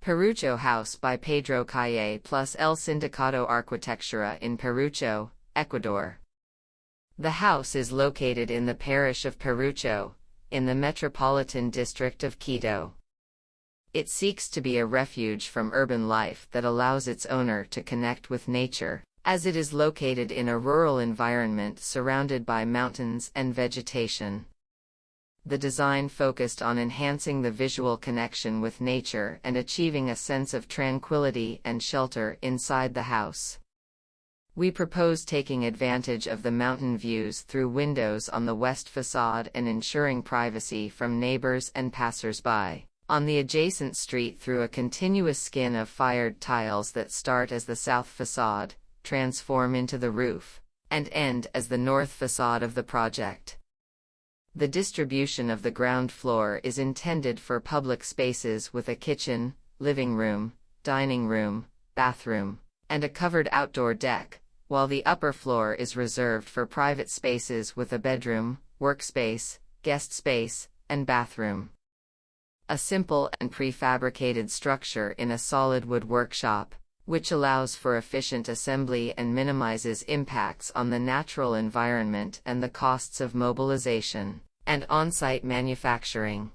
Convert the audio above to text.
Perucho House by Pedro Calle plus El Sindicato Arquitectura in Perucho, Ecuador. The house is located in the parish of Perucho, in the Metropolitan District of Quito. It seeks to be a refuge from urban life that allows its owner to connect with nature, as it is located in a rural environment surrounded by mountains and vegetation. The design focused on enhancing the visual connection with nature and achieving a sense of tranquility and shelter inside the house. We propose taking advantage of the mountain views through windows on the west facade and ensuring privacy from neighbors and passers-by on the adjacent street through a continuous skin of fired tiles that start as the south facade, transform into the roof, and end as the north facade of the project. The distribution of the ground floor is intended for public spaces with a kitchen, living room, dining room, bathroom, and a covered outdoor deck, while the upper floor is reserved for private spaces with a bedroom, workspace, guest space, and bathroom. A simple and prefabricated structure in a solid wood workshop, which allows for efficient assembly and minimizes impacts on the natural environment and the costs of mobilization and on-site manufacturing.